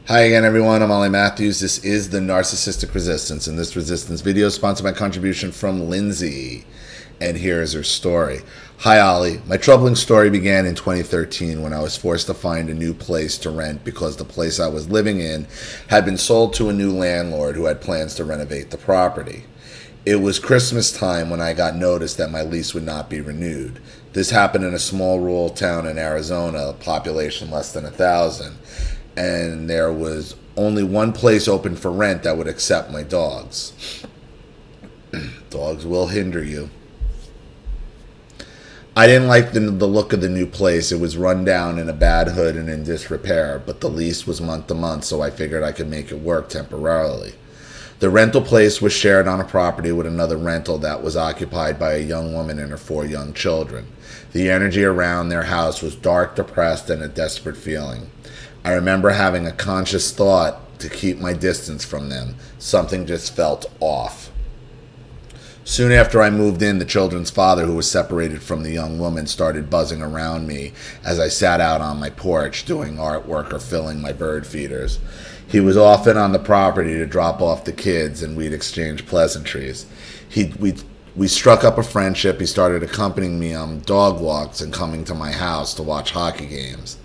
Hi again, everyone. I'm Ollie Matthews. This is the Narcissistic Resistance, and this resistance video is sponsored by contribution from Lindsay. And here is her story. Hi, Ollie. My troubling story began in 2013 when I was forced to find a new place to rent because the place I was living in had been sold to a new landlord who had plans to renovate the property. It was Christmas time when I got notice that my lease would not be renewed. This happened in a small rural town in Arizona, population less than 1,000. And there was only one place open for rent that would accept my dogs. Dogs will hinder you. I didn't like the look of the new place. It was run down in a bad hood and in disrepair, but the lease was month to month, so I figured I could make it work temporarily. The rental place was shared on a property with another rental that was occupied by a young woman and her 4 young children. The energy around their house was dark, depressed, and a desperate feeling. I remember having a conscious thought to keep my distance from them. Something just felt off. Soon after I moved in, the children's father, who was separated from the young woman, started buzzing around me as I sat out on my porch doing artwork or filling my bird feeders. He was often on the property to drop off the kids, and we'd exchange pleasantries. We struck up a friendship. He started accompanying me on dog walks and coming to my house to watch hockey games.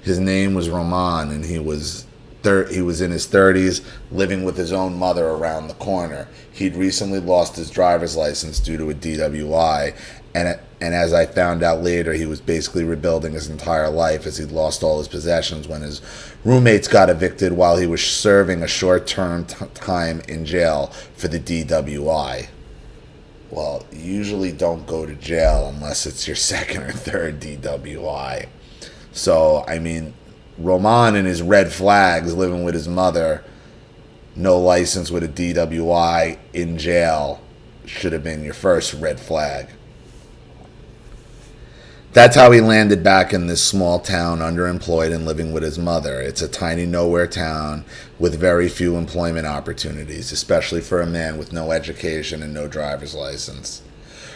His name was Roman, and he was in his 30s, living with his own mother around the corner. He'd recently lost his driver's license due to a DWI, and as I found out later, he was basically rebuilding his entire life as he'd lost all his possessions when his roommates got evicted while he was serving a short-term time in jail for the DWI. Well, you usually don't go to jail unless it's your second or third DWI. So, I mean, Roman and his red flags, living with his mother, no license with a DWI, in jail, should have been your first red flag. That's how he landed back in this small town, underemployed and living with his mother. It's a tiny nowhere town with very few employment opportunities, especially for a man with no education and no driver's license.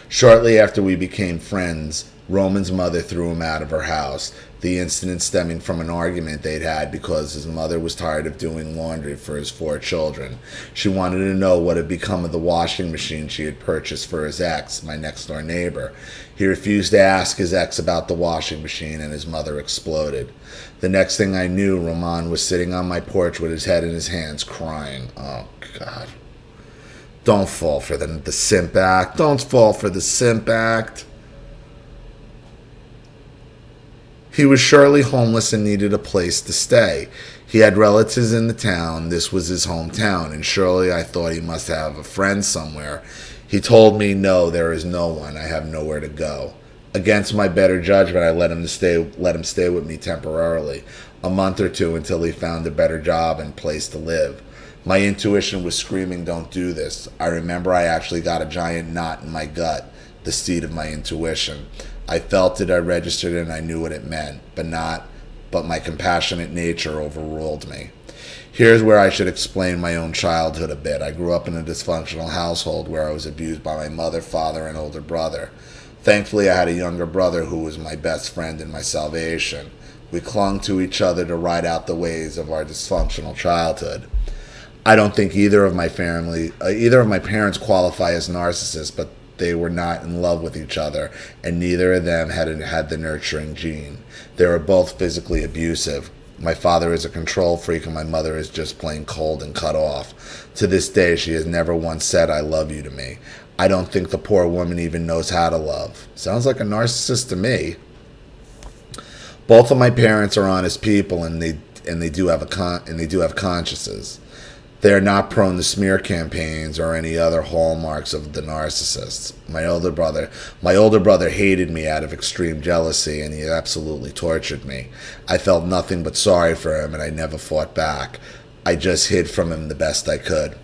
Shortly after we became friends, Roman's mother threw him out of her house, the incident stemming from an argument they'd had because his mother was tired of doing laundry for his 4 children. She wanted to know what had become of the washing machine she had purchased for his ex, my next-door neighbor. He refused to ask his ex about the washing machine, and his mother exploded. The next thing I knew, Roman was sitting on my porch with his head in his hands, crying. Oh, God. Don't fall for the simp act. Don't fall for the simp act. He was surely homeless and needed a place to stay. He had relatives in the town. This was his hometown, and surely I thought he must have a friend somewhere. He told me, "No, there is no one. I have nowhere to go." Against my better judgment, I let him stay with me temporarily, a month or two, until he found a better job and place to live. My intuition was screaming, "Don't do this." I remember I actually got a giant knot in my gut, the seat of my intuition. I felt it, I registered it, and I knew what it meant, but my compassionate nature overruled me. Here's where I should explain my own childhood a bit. I grew up in a dysfunctional household where I was abused by my mother, father, and older brother. Thankfully, I had a younger brother who was my best friend and my salvation. We clung to each other to ride out the waves of our dysfunctional childhood. I don't think either of my parents qualify as narcissists, but they were not in love with each other, and neither of them had the nurturing gene. They were both physically abusive. My father is a control freak, and my mother is just plain cold and cut off. To this day, she has never once said, "I love you" to me. I don't think the poor woman even knows how to love. Sounds like a narcissist to me. Both of my parents are honest people, and they do have consciences. They are not prone to smear campaigns or any other hallmarks of the narcissists. My older brother hated me out of extreme jealousy, and he absolutely tortured me. I felt nothing but sorry for him, and I never fought back. I just hid from him the best I could.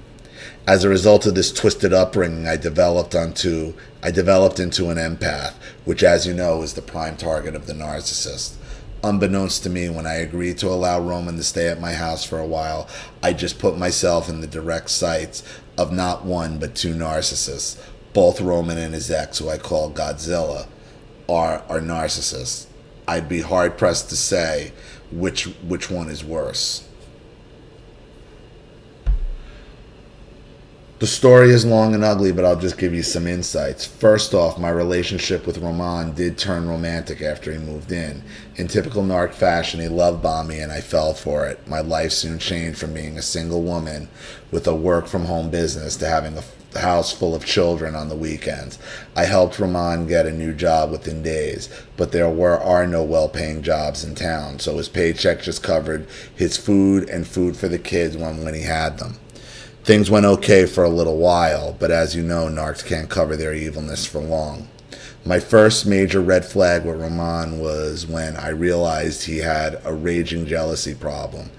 As a result of this twisted upbringing, I developed into an empath, which, as you know, is the prime target of the narcissist. Unbeknownst to me, when I agreed to allow Roman to stay at my house for a while, I just put myself in the direct sights of not one but 2 narcissists. Both Roman and his ex, who I call Godzilla, are narcissists. I'd be hard pressed to say which one is worse. The story is long and ugly, but I'll just give you some insights. First off, my relationship with Roman did turn romantic after he moved in. In typical narc fashion, he love bombed me and I fell for it. My life soon changed from being a single woman with a work from home business to having a house full of children on the weekends. I helped Roman get a new job within days, but there are no well-paying jobs in town, so his paycheck just covered his food and food for the kids when he had them. Things went okay for a little while, but as you know, narcs can't cover their evilness for long. My first major red flag with Roman was when I realized he had a raging jealousy problem.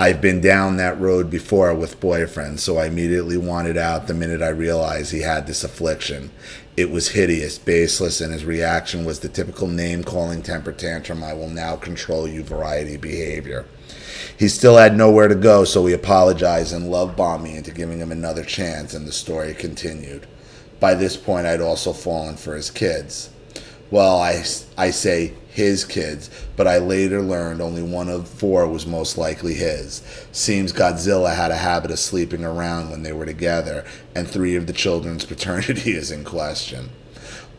I've been down that road before with boyfriends, so I immediately wanted out the minute I realized he had this affliction. It was hideous, baseless, and his reaction was the typical name-calling temper tantrum, I will now control you variety behavior. He still had nowhere to go, so he apologized and love-bombed me into giving him another chance, and the story continued. By this point, I'd also fallen for his kids. Well, I say his kids, but I later learned only one of 4 was most likely his. Seems Godzilla had a habit of sleeping around when they were together, and 3 of the children's paternity is in question.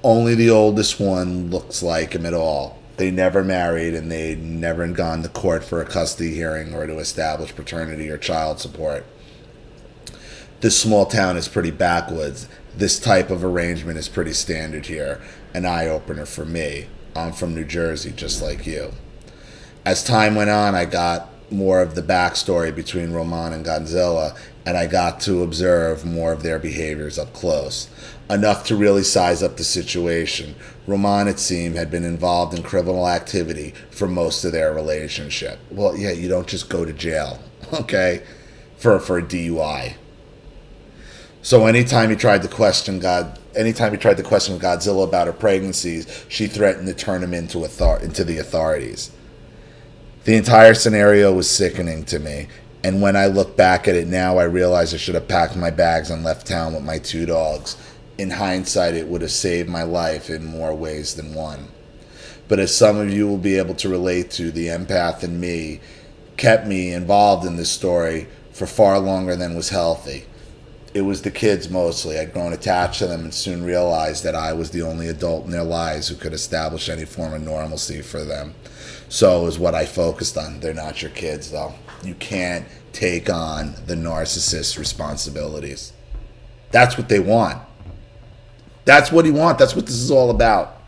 Only the oldest one looks like him at all. They never married, and they'd never gone to court for a custody hearing or to establish paternity or child support. This small town is pretty backwoods. This type of arrangement is pretty standard here. An eye-opener for me. I'm from New Jersey, just like you. As time went on, I got more of the backstory between Roman and Godzilla, and I got to observe more of their behaviors up close. Enough to really size up the situation. Roman, it seemed, had been involved in criminal activity for most of their relationship. Well, yeah, you don't just go to jail, okay, for a DUI. So anytime he tried to question Godzilla about her pregnancies, she threatened to turn him into the authorities. The entire scenario was sickening to me, and when I look back at it now, I realize I should have packed my bags and left town with my 2 dogs. In hindsight, it would have saved my life in more ways than one. But as some of you will be able to relate to, the empath in me kept me involved in this story for far longer than was healthy. It was the kids mostly. I'd grown attached to them and soon realized that I was the only adult in their lives who could establish any form of normalcy for them. So it was what I focused on. They're not your kids, though. You can't take on the narcissist's responsibilities. That's what they want. That's what he wants. That's what this is all about.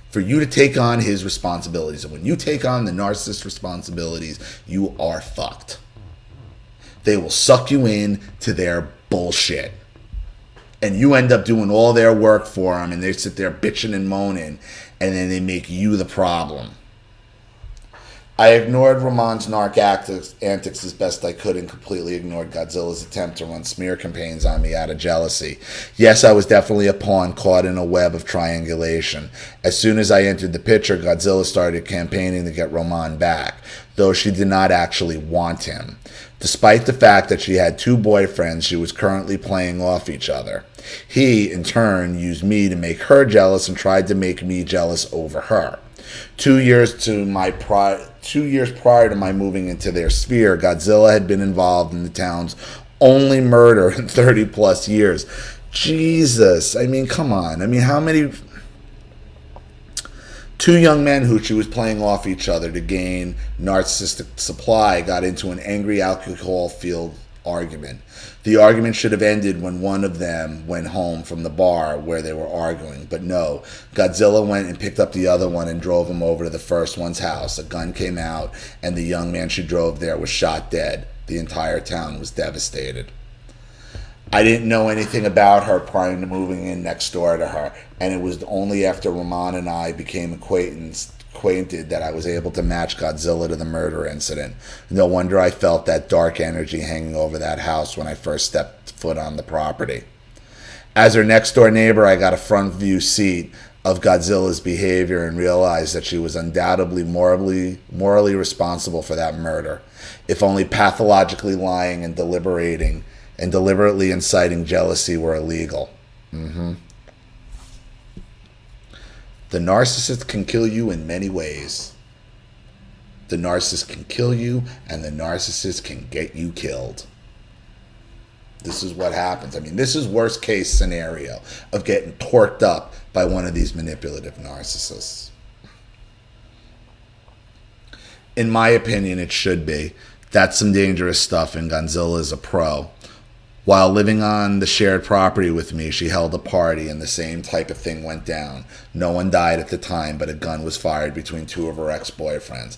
For you to take on his responsibilities. And when you take on the narcissist's responsibilities, you are fucked. They will suck you in to their bullshit. And you end up doing all their work for them, and they sit there bitching and moaning, and then they make you the problem. I ignored Roman's narc antics as best I could and completely ignored Godzilla's attempt to run smear campaigns on me out of jealousy. Yes, I was definitely a pawn caught in a web of triangulation. As soon as I entered the picture, Godzilla started campaigning to get Roman back, though she did not actually want him. Despite the fact that she had 2 boyfriends, she was currently playing off each other. He, in turn, used me to make her jealous and tried to make me jealous over her. 2 years prior to my moving into their sphere, Godzilla had been involved in the town's only murder in 30 plus years. Jesus, I mean, come on. I mean, how many... 2 young men who she was playing off each other to gain narcissistic supply got into an angry alcohol-fueled argument. The argument should have ended when one of them went home from the bar where they were arguing, but no. Godzilla went and picked up the other one and drove him over to the first one's house. A gun came out, and the young man she drove there was shot dead. The entire town was devastated. I didn't know anything about her prior to moving in next door to her, and it was only after Roman and I became acquainted that I was able to match Godzilla to the murder incident. No wonder I felt that dark energy hanging over that house when I first stepped foot on the property. As her next door neighbor, I got a front view seat of Godzilla's behavior and realized that she was undoubtedly morally responsible for that murder, if only pathologically lying and deliberately inciting jealousy were illegal. The narcissist can kill you in many ways. The narcissist can kill you, and the narcissist can get you killed. This is what happens. I mean, this is worst case scenario of getting torqued up by one of these manipulative narcissists. In my opinion, it should be. That's some dangerous stuff, and Godzilla is a pro. While living on the shared property with me, she held a party and the same type of thing went down. No one died at the time, but a gun was fired between two of her ex-boyfriends.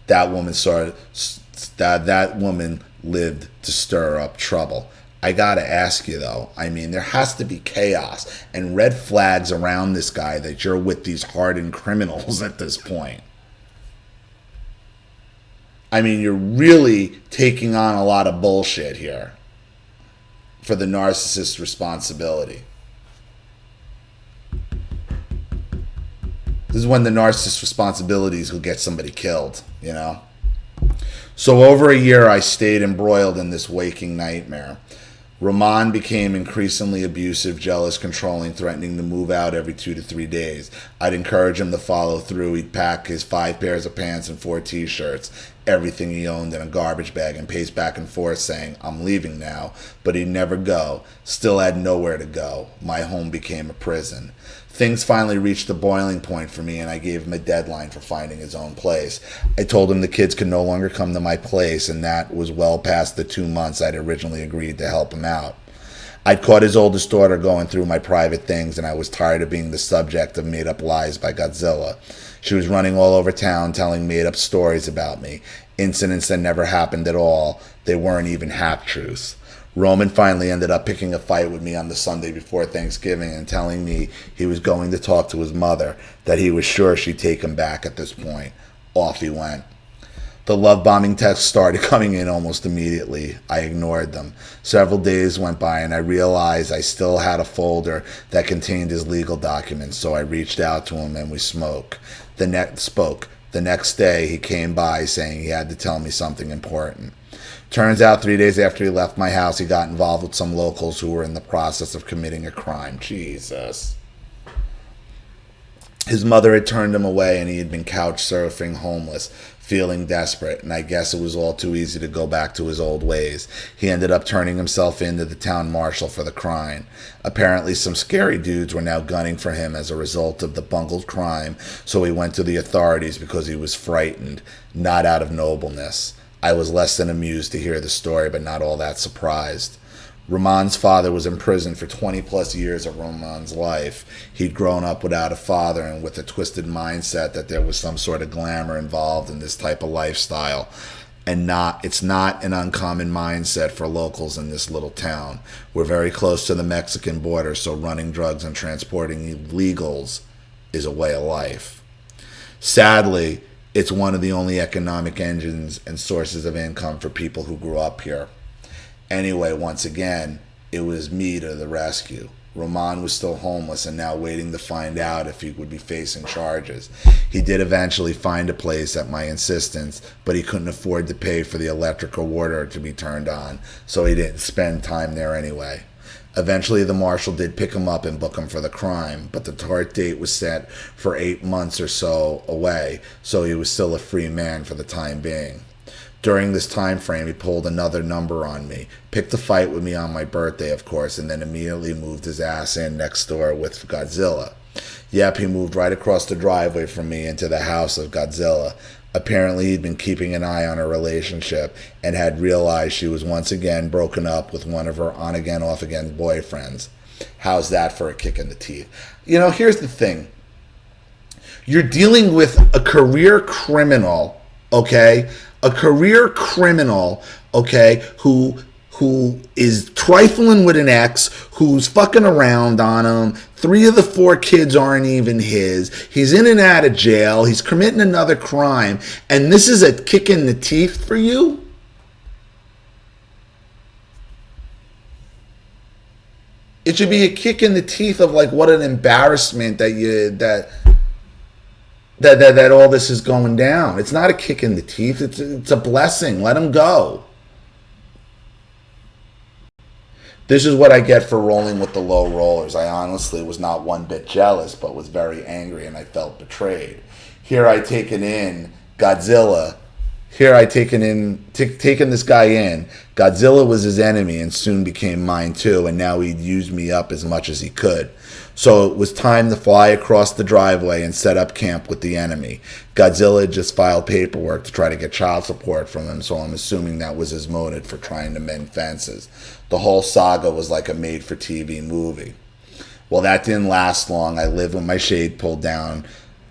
That woman lived to stir up trouble. I gotta ask you though, I mean, there has to be chaos and red flags around this guy that you're with these hardened criminals at this point. I mean, you're really taking on a lot of bullshit here for the narcissist's responsibility. This is when the narcissist's responsibilities will get somebody killed, you know? So over a year, I stayed embroiled in this waking nightmare. Roman became increasingly abusive, jealous, controlling, threatening to move out every 2 to 3 days. I'd encourage him to follow through. He'd pack his 5 pairs of pants and 4 t-shirts, everything he owned in a garbage bag, and pace back and forth saying, I'm leaving now. But he'd never go. Still had nowhere to go. My home became a prison. Things finally reached the boiling point for me, and I gave him a deadline for finding his own place. I told him the kids could no longer come to my place, and that was well past the 2 months I'd originally agreed to help him out. I'd caught his oldest daughter going through my private things, and I was tired of being the subject of made-up lies by Godzilla. She was running all over town telling made-up stories about me, incidents that never happened at all. They weren't even half-truths. Roman finally ended up picking a fight with me on the Sunday before Thanksgiving and telling me he was going to talk to his mother, that he was sure she'd take him back at this point. Off he went. The love bombing texts started coming in almost immediately. I ignored them. Several days went by and I realized I still had a folder that contained his legal documents, so I reached out to him and we spoke. The next day he came by saying he had to tell me something important. Turns out 3 days after he left my house, he got involved with some locals who were in the process of committing a crime. Jesus. His mother had turned him away and he had been couch surfing, homeless, feeling desperate, and I guess it was all too easy to go back to his old ways. He ended up turning himself in to the town marshal for the crime. Apparently some scary dudes were now gunning for him as a result of the bungled crime, so he went to the authorities because he was frightened, not out of nobleness. I was less than amused to hear the story, but not all that surprised. Roman's father was in prison for 20 plus years of Roman's life. He'd grown up without a father and with a twisted mindset that there was some sort of glamour involved in this type of lifestyle. And it's not an uncommon mindset for locals in this little town. We're very close to the Mexican border, so running drugs and transporting illegals is a way of life. Sadly, it's one of the only economic engines and sources of income for people who grew up here. Anyway, once again, it was me to the rescue. Roman was still homeless and now waiting to find out if he would be facing charges. He did eventually find a place at my insistence, but he couldn't afford to pay for the electric or water to be turned on, so he didn't spend time there anyway. Eventually, the marshal did pick him up and book him for the crime, but the court date was set for 8 months or so away, so he was still a free man for the time being. During this time frame, he pulled another number on me, picked a fight with me on my birthday, of course, and then immediately moved his ass in next door with Godzilla. Yep, he moved right across the driveway from me into the house of Godzilla. Apparently, he'd been keeping an eye on her relationship and had realized she was once again broken up with one of her on-again, off-again boyfriends. How's that for a kick in the teeth? You know, here's the thing. You're dealing with a career criminal, okay? A career criminal, okay, who is trifling with an ex, who's fucking around on him. 3 of the 4 kids aren't even his. He's in and out of jail. He's committing another crime. And this is a kick in the teeth for you? It should be a kick in the teeth of like, what an embarrassment that all this is going down. It's not a kick in the teeth. It's a blessing. Let him go. This is what I get for rolling with the low rollers. I honestly was not one bit jealous, but was very angry and I felt betrayed. Here I taken in Godzilla Here I taken this guy in. Godzilla was his enemy and soon became mine too, and now he'd use me up as much as he could. So it was time to fly across the driveway and set up camp with the enemy. Godzilla had just filed paperwork to try to get child support from him, so I'm assuming that was his motive for trying to mend fences. The whole saga was like a made-for-TV movie. Well, that didn't last long. I lived with my shade pulled down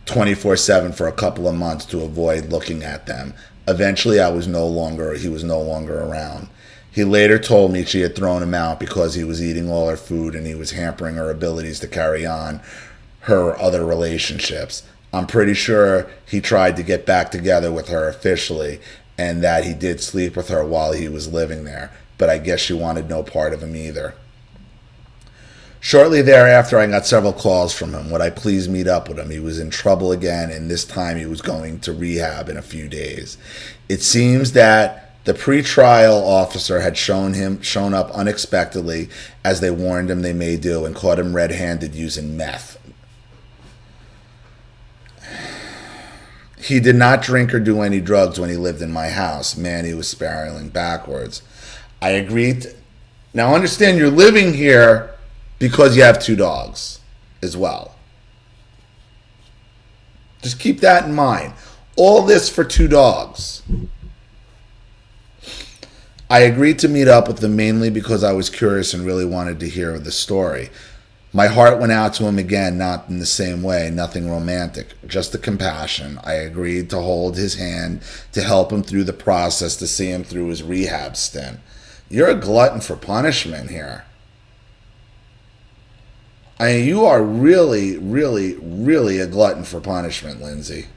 24/7 for a couple of months to avoid looking at them. Eventually, he was no longer around. He later told me she had thrown him out because he was eating all her food and he was hampering her abilities to carry on her other relationships. I'm pretty sure he tried to get back together with her officially and that he did sleep with her while he was living there, but I guess she wanted no part of him either. Shortly thereafter, I got several calls from him. Would I please meet up with him? He was in trouble again, and this time he was going to rehab in a few days. It seems that the pretrial officer had shown up unexpectedly, as they warned him they may do, and caught him red-handed using meth. He did not drink or do any drugs when he lived in my house. Man, he was spiraling backwards. I agreed. Now understand, you're living here because you have 2 dogs as well. Just keep that in mind. All this for 2 dogs. I agreed to meet up with them mainly because I was curious and really wanted to hear the story. My heart went out to him again, not in the same way, nothing romantic, just the compassion. I agreed to hold his hand, to help him through the process, to see him through his rehab stint. You're a glutton for punishment here. I mean, you are really, really, really a glutton for punishment, Lindsay.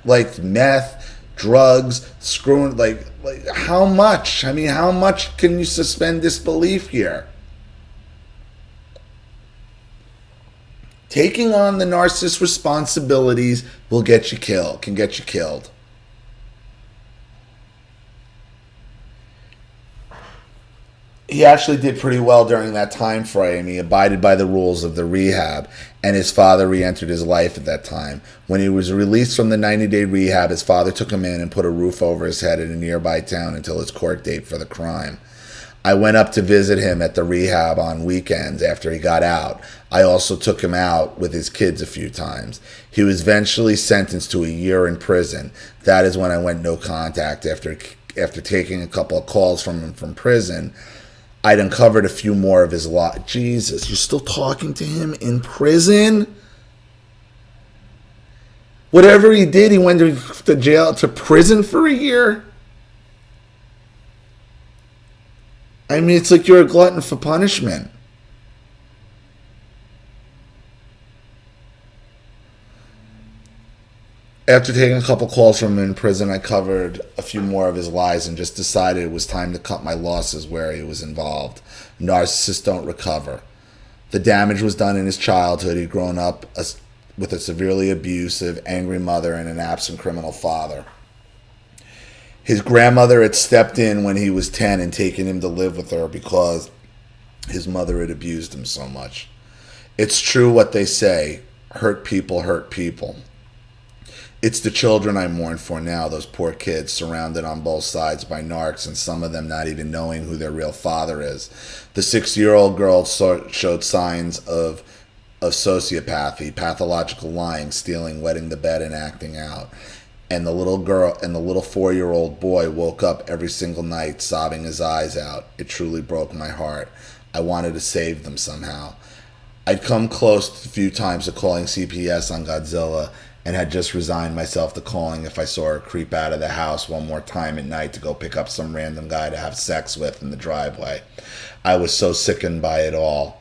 Like meth, drugs, screwing, like how much? I mean, how much can you suspend disbelief here? Taking on the narcissist responsibilities will get you killed, can get you killed. He actually did pretty well during that time frame. He abided by the rules of the rehab, and his father re-entered his life at that time. When he was released from the 90-day rehab, his father took him in and put a roof over his head in a nearby town until his court date for the crime. I went up to visit him at the rehab on weekends after he got out. I also took him out with his kids a few times. He was eventually sentenced to a year in prison. That is when I went no contact after taking a couple of calls from him from prison. I'd uncovered a few more of his lot. Jesus, you're still talking to him in prison? Whatever he did, he went to jail, to prison for a year? I mean, it's like you're a glutton for punishment. After taking a couple calls from him in prison, I covered a few more of his lies and just decided it was time to cut my losses where he was involved. Narcissists don't recover. The damage was done in his childhood. He'd grown up with a severely abusive, angry mother and an absent criminal father. His grandmother had stepped in when he was 10 and taken him to live with her because his mother had abused him so much. It's true what they say, hurt people hurt people. It's the children I mourn for now, those poor kids surrounded on both sides by narcs and some of them not even knowing who their real father is. The 6-year-old girl showed signs of sociopathy, pathological lying, stealing, wetting the bed, and acting out. And the little 4-year-old boy woke up every single night sobbing his eyes out. It truly broke my heart. I wanted to save them somehow. I'd come close a few times to calling CPS on Godzilla and had just resigned myself to calling if I saw her creep out of the house one more time at night to go pick up some random guy to have sex with in the driveway. I was so sickened by it all.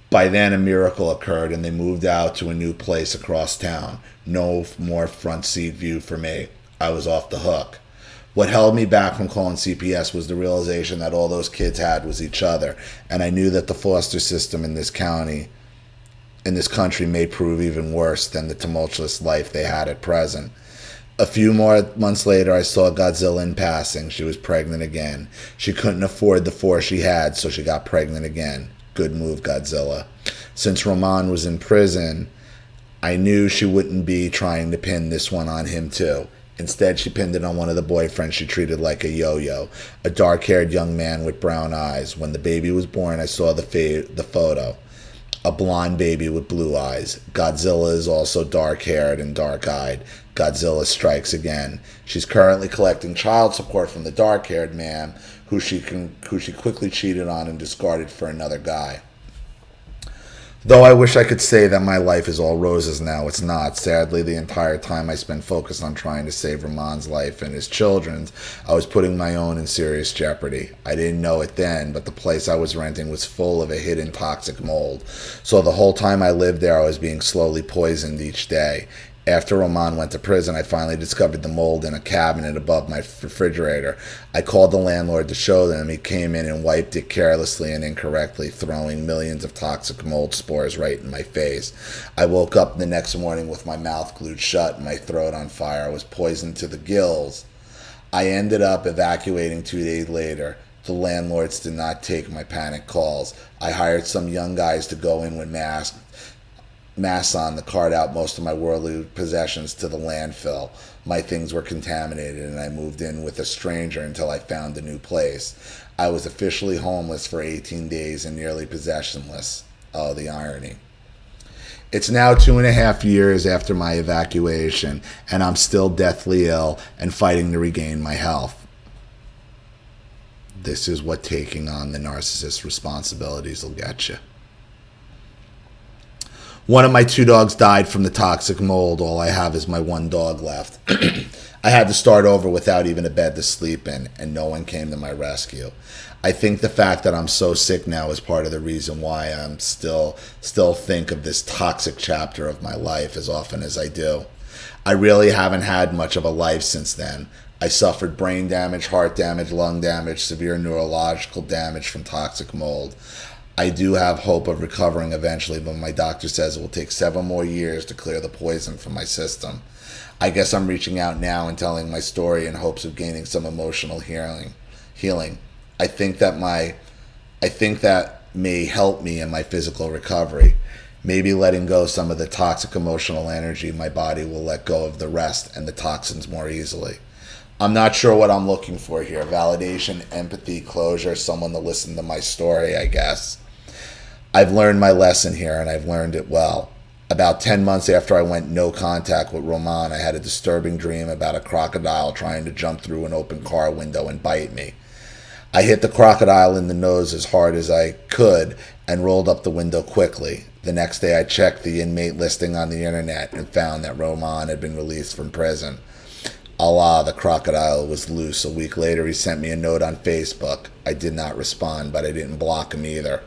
By then, a miracle occurred and they moved out to a new place across town. No more front seat view for me. I was off the hook. What held me back from calling CPS was the realization that all those kids had was each other, and I knew that the foster system in this country may prove even worse than the tumultuous life they had at present. A few more months later, I saw Godzilla in passing. She was pregnant again. She couldn't afford the 4 she had, so she got pregnant again. Good move, Godzilla. Since Roman was in prison, I knew she wouldn't be trying to pin this one on him too. Instead, she pinned it on one of the boyfriends she treated like a yo-yo, a dark-haired young man with brown eyes. When the baby was born, I saw the photo. A blonde baby with blue eyes. Godzilla is also dark-haired and dark-eyed. Godzilla strikes again. She's currently collecting child support from the dark-haired man who she quickly cheated on and discarded for another guy. Though I wish I could say that my life is all roses now, it's not. Sadly, the entire time I spent focused on trying to save Ramon's life and his children's, I was putting my own in serious jeopardy. I didn't know it then, but the place I was renting was full of a hidden toxic mold. So the whole time I lived there, I was being slowly poisoned each day. After Roman went to prison, I finally discovered the mold in a cabinet above my refrigerator. I called the landlord to show them. He came in and wiped it carelessly and incorrectly, throwing millions of toxic mold spores right in my face. I woke up the next morning with my mouth glued shut and my throat on fire. I was poisoned to the gills. I ended up evacuating 2 days later. The landlords did not take my panic calls. I hired some young guys to go in with masks on to cart out most of my worldly possessions to the landfill. My things were contaminated and I moved in with a stranger until I found a new place. I was officially homeless for 18 days and nearly possessionless. Oh, the irony. It's now 2.5 years after my evacuation and I'm still deathly ill and fighting to regain my health. This is what taking on the narcissist's responsibilities will get you. One of my 2 dogs died from the toxic mold. All I have is my 1 dog left. I had to start over without even a bed to sleep in, and no one came to my rescue. I think the fact that I'm so sick now is part of the reason why I'm still think of this toxic chapter of my life as often as I do. I really haven't had much of a life since then. I suffered brain damage, heart damage, lung damage, severe neurological damage from toxic mold. I do have hope of recovering eventually, but my doctor says it will take 7 more years to clear the poison from my system. I guess I'm reaching out now and telling my story in hopes of gaining some emotional healing. I think that may help me in my physical recovery. Maybe letting go some of the toxic emotional energy, my body will let go of the rest and the toxins more easily. I'm not sure what I'm looking for here. Validation, empathy, closure, someone to listen to my story, I guess. I've learned my lesson here, and I've learned it well. About 10 months after I went no contact with Roman, I had a disturbing dream about a crocodile trying to jump through an open car window and bite me. I hit the crocodile in the nose as hard as I could and rolled up the window quickly. The next day I checked the inmate listing on the internet and found that Roman had been released from prison. Allah, the crocodile was loose. A week later, he sent me a note on Facebook. I did not respond, but I didn't block him either.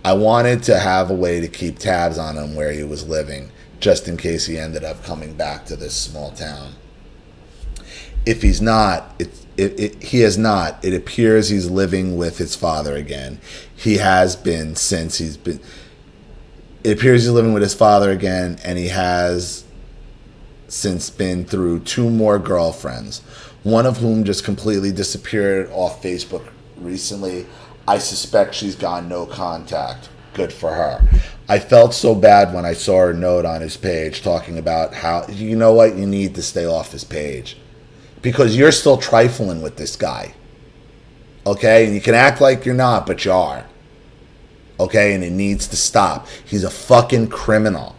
I wanted to have a way to keep tabs on him where he was living, just in case he ended up coming back to this small town. If he's not, he is not. It appears he's living with his father again. He has been since he's been. It appears he's living with his father again, and he has since been through 2 more girlfriends, one of whom just completely disappeared off Facebook recently. I suspect she's gone no contact. Good for her. I felt so bad when I saw her note on his page talking about how, you know what, you need to stay off his page because you're still trifling with this guy. Okay? And you can act like you're not, but you are. Okay? And it needs to stop. He's a fucking criminal.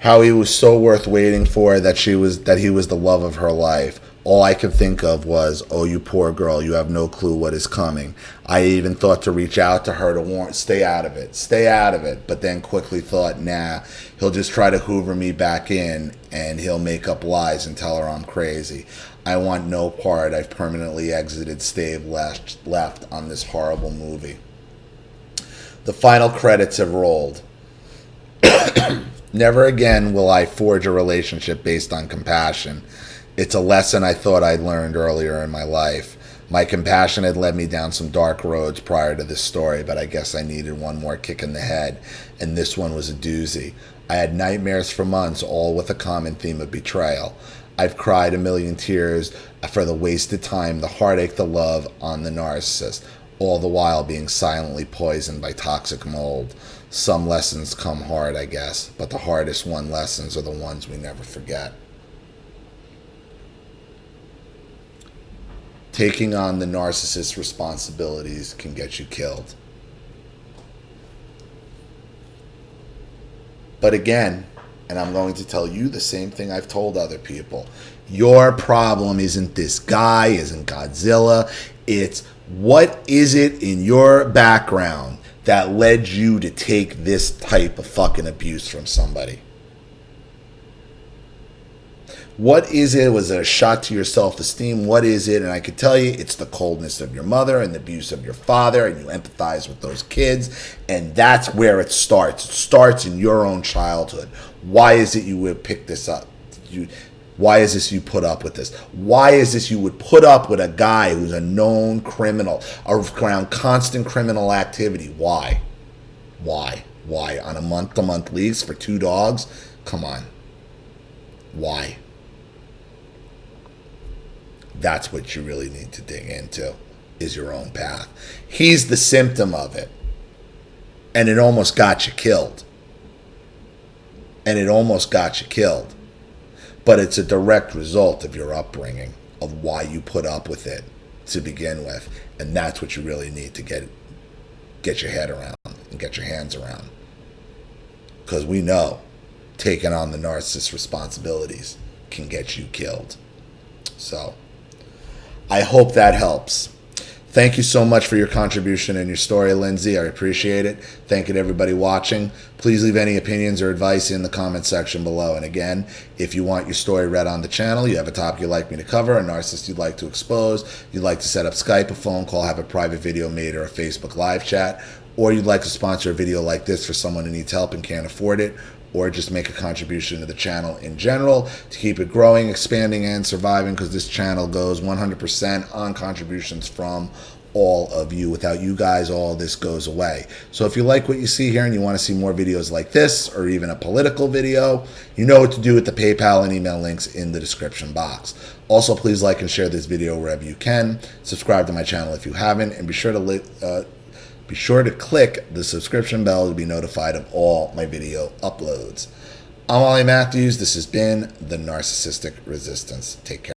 How he was so worth waiting for, that he was the love of her life. All I could think of was, oh, you poor girl, you have no clue what is coming. I even thought to reach out to her to warn, stay out of it, but then quickly thought, nah, he'll just try to hoover me back in and he'll make up lies and tell her I'm crazy. I want no part. I've permanently exited stave left on this horrible movie. The final credits have rolled. Never again will I forge a relationship based on compassion. It's a lesson I thought I'd learned earlier in my life. My compassion had led me down some dark roads prior to this story, but I guess I needed one more kick in the head, and this one was a doozy. I had nightmares for months, all with a common theme of betrayal. I've cried a million tears for the wasted time, the heartache, the love on the narcissist. all the while being silently poisoned by toxic mold. Some lessons come hard, I guess, but the hardest won lessons are the ones we never forget. Taking on the narcissist's responsibilities can get you killed. But again, and I'm going to tell you the same thing I've told other people, your problem isn't this guy, isn't Godzilla. It's what is it in your background that led you to take this type of fucking abuse from somebody? What is it? Was it a shot to your self-esteem? What is it? And I could tell you it's the coldness of your mother and the abuse of your father, and you empathize with those kids, and that's where it starts. It starts in your own childhood. Why is it you would pick this up? Why is this you put up with this? Why is this you would put up with a guy who's a known criminal, around constant criminal activity? Why? Why? Why? On a month-to-month lease for 2 dogs? Come on. Why? That's what you really need to dig into, is your own path. He's the symptom of it. And it almost got you killed. And it almost got you killed. But it's a direct result of your upbringing, of why you put up with it to begin with. And that's what you really need to get your head around and get your hands around. Because we know taking on the narcissist's responsibilities can get you killed. So I hope that helps. Thank you so much for your contribution and your story, Lindsay. I appreciate it. Thank you to everybody watching. Please leave any opinions or advice in the comment section below. And again, if you want your story read on the channel, you have a topic you'd like me to cover, a narcissist you'd like to expose, you'd like to set up Skype, a phone call, have a private video made, or a Facebook live chat, or you'd like to sponsor a video like this for someone who needs help and can't afford it, or just make a contribution to the channel in general to keep it growing, expanding, and surviving, because this channel goes 100% on contributions from all of you. Without you guys, all this goes away. So if you like what you see here and you want to see more videos like this, or even a political video, you know what to do with the PayPal and email links in the description box. Also, please like and share this video wherever you can. Subscribe to my channel if you haven't, and be sure to click the subscription bell to be notified of all my video uploads. I'm Ollie Matthews. This has been The Narcissistic Resistance. Take care.